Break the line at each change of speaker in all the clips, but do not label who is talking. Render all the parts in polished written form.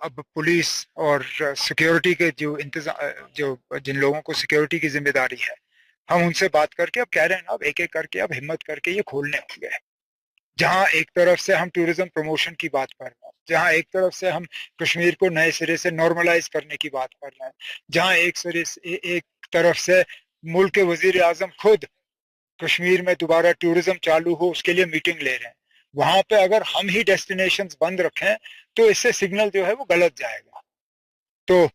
اب پولیس اور سیکیورٹی کے جو جن لوگوں کو سیکیورٹی کی ذمہ داری ہے، ہم ان سے بات کر کے اب کہہ رہے ہیں نا، اب ایک ایک کر کے اب ہمت کر کے یہ کھولنے ہوں گے. جہاں ایک طرف سے ہم ٹورزم پروموشن کی بات کر رہے ہیں، جہاں ایک طرف سے ہم کشمیر کو نئے سرے سے نارملائز کرنے کی بات کر رہے ہیں، جہاں ایک طرف سے ملک کے وزیر اعظم خود کشمیر میں دوبارہ ٹورزم چالو ہو اس کے لیے میٹنگ لے رہے ہیں، وہاں پہ اگر ہم ہی ڈیسٹینیشنز بند رکھیں تو اس سے سگنل جو ہے وہ غلط جائے گا. تو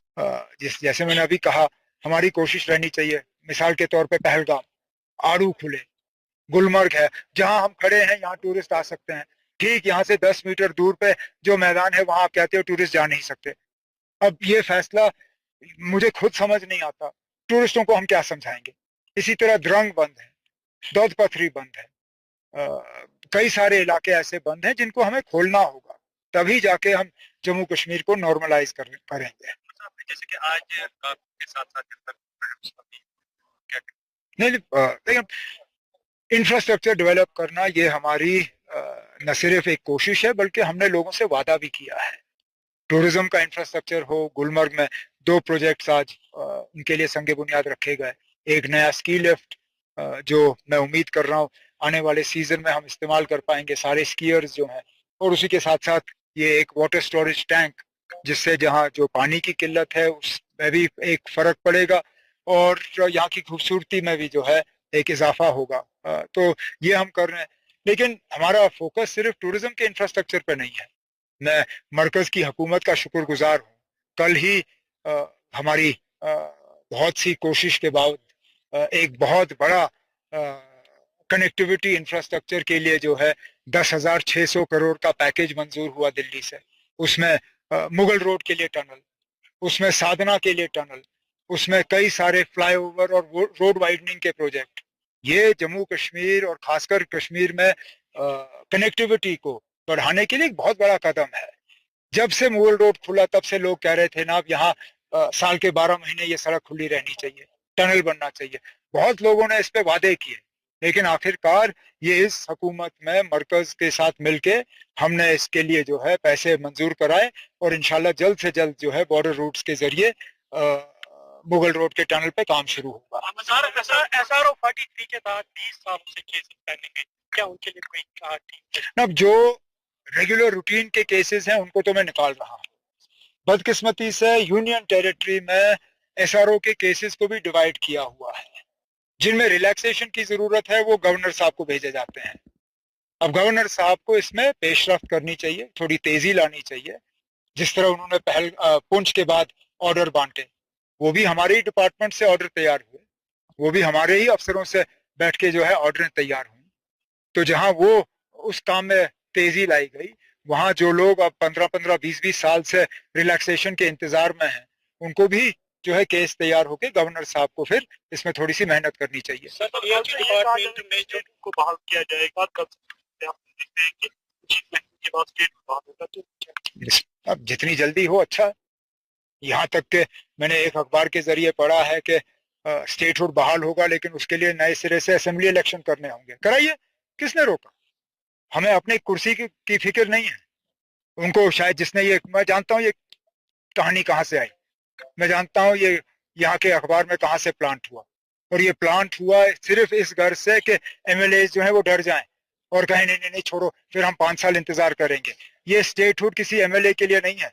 جیسے میں نے ابھی کہا، ہماری کوشش رہنی چاہیے، مثال کے طور پہ پہلگام، آڑو کھلے، گلمرگ ہے، جہاں ہم کھڑے ہیں یہاں ٹورسٹ آ سکتے ہیں. ٹھیک یہاں سے 10 میٹر دور پہ جو میدان ہے وہاں آپ کہتے ہو ٹورسٹ جا نہیں سکتے. اب یہ فیصلہ مجھے خود سمجھ نہیں آتا، ٹورسٹوں کو ہم کیا سمجھائیں گے. اسی طرح درنگ بند ہے، دودھ پتھری بند ہے، کئی سارے علاقے ایسے بند ہیں جن کو ہمیں کھولنا ہوگا، تبھی جا کے ہم جموں کشمیر کو نارملائز کریں گے.
جیسے کہ آج کے ساتھ ساتھ
نہیں لیکن انفراسٹرکچر ڈیولپ کرنا یہ ہماری نہ صرف ایک کوشش ہے بلکہ ہم نے لوگوں سے وعدہ بھی کیا ہے. ٹورزم کا انفراسٹرکچر ہو، گلمرگ میں 2 پروجیکٹس آج ان کے لیے سنگ بنیاد رکھے گئے. ایک نیا اسکی لفٹ جو میں امید کر رہا ہوں آنے والے سیزن میں ہم استعمال کر پائیں گے سارے اسکیئرز جو ہیں، اور اسی کے ساتھ ساتھ یہ ایک واٹر سٹوریج ٹینک جس سے جہاں جو پانی کی قلت ہے اس میں بھی ایک فرق پڑے گا اور یہاں کی خوبصورتی میں بھی جو ہے ایک اضافہ ہوگا. تو یہ ہم کر رہے ہیں، لیکن ہمارا فوکس صرف ٹورزم کے انفراسٹرکچر پہ نہیں ہے. میں مرکز کی حکومت کا شکر گزار ہوں، کل ہی ہماری بہت سی کوشش کے بعد ایک بہت بڑا کنیکٹیوٹی انفراسٹرکچر کے لیے جو ہے 10,600 کروڑ کا پیکیج منظور ہوا دلی سے. اس میں مغل روڈ کے لیے ٹنل، اس میں سادنا کے لیے ٹنل، اس میں کئی سارے فلائی اوور اور روڈ وائڈننگ کے پروجیکٹ. یہ جموں کشمیر اور خاص کر کشمیر میں کنیکٹیوٹی کو بڑھانے کے لیے ایک بہت بڑا قدم ہے. جب سے مغل روڈ کھلا تب سے لوگ کہہ رہے تھے نا اب یہاں سال کے 12 مہینے یہ سڑک کھلی رہنی چاہیے، ٹنل بننا چاہیے. بہت لوگوں نے اس پہ وعدے کیے، لیکن آخر کار یہ اس حکومت میں مرکز کے ساتھ مل کے ہم نے اس کے لیے جو ہے پیسے منظور کرائے اور انشاءاللہ جلد سے جلد جو ہے بارڈر روٹس کے ذریعے مغل روڈ کے ٹنل پہ کام شروع ہوگا.
SRO 43 کے تحت 20 سال سے کیسز پینڈنگ ہے، کیا ان کے لیے کوئی
اب جو ریگولر روٹین کے کیسز ہیں ان کو تو میں نکال رہا ہوں. بدقسمتی سے یونین ٹیریٹری میں SRO کے کیسز کو بھی ڈیوائیڈ کیا ہوا ہے. جن میں ریلیکسیشن کی ضرورت ہے وہ گورنر صاحب کو بھیجے جاتے ہیں. اب گورنر صاحب کو اس میں پیش رفت کرنی چاہیے، تھوڑی تیزی لانی چاہیے. جس طرح انہوں نے پونچھ کے بعد آرڈر بانٹے، وہ بھی ہمارے ہی ڈپارٹمنٹ سے آرڈر تیار ہوئے، وہ بھی ہمارے ہی افسروں سے بیٹھ کے جو ہے آرڈر تیار ہوئیں. تو جہاں وہ اس کام میں تیزی لائی گئی، وہاں جو لوگ اب 15 20 سال سے ریلیکسیشن کے انتظار میں ہیں ان کو بھی جو ہے کیس تیار ہو کے گورنر صاحب کو پھر اس میں تھوڑی سی محنت کرنی چاہیے.
ڈپارٹمنٹ میں جو کو بحال کیا جائے گا
اب جتنی جلدی ہو اچھا. یہاں تک کہ میں نے ایک اخبار کے ذریعے پڑھا ہے کہ اسٹیٹ ہوڈ بحال ہوگا لیکن اس کے لیے نئے سرے سے اسمبلی الیکشن کرنے ہوں گے. کرائیے، کس نے روکا؟ ہمیں اپنی کرسی کی فکر نہیں ہے. ان کو شاید جس نے یہ، میں جانتا ہوں یہ کہانی کہاں سے آئی، میں جانتا ہوں یہ یہاں کے اخبار میں کہاں سے پلانٹ ہوا، اور یہ پلانٹ ہوا صرف اس غرض سے کہ MLA جو ہیں وہ ڈر جائیں اور کہیں نہیں چھوڑو پھر ہم 5 سال انتظار کریں گے. یہ اسٹیٹ ہوڈ کسی MLA کے لیے نہیں ہے،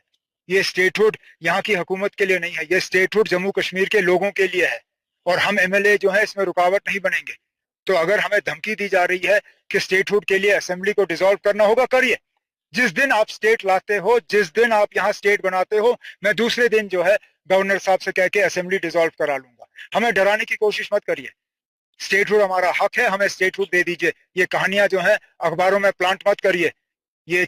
یہ اسٹیٹ ہوڈ یہاں کی حکومت کے لیے نہیں ہے، یہ اسٹیٹ ہوڈ جموں کشمیر کے لوگوں کے لیے ہے، اور ہم MLA جو ہیں اس میں رکاوٹ نہیں بنیں گے. تو اگر ہمیں دھمکی دی جا رہی ہے کہ اسٹیٹ ہوڈ کے لیے اسمبلی کو ڈیزالو کرنا ہوگا، کریے. جس دن آپ اسٹیٹ لاتے ہو، جس دن آپ یہاں اسٹیٹ بناتے ہو، میں دوسرے دن جو ہے گورنر صاحب سے کہہ کے اسمبلی ڈیزالو کرا لوں گا. ہمیں ڈرانے کی کوشش مت کریے. اسٹیٹ ہوڈ ہمارا حق ہے، ہمیں اسٹیٹ ہوڈ دے دیجئے. یہ کہانیاں جو ہیں اخباروں میں پلانٹ مت کریے. یہ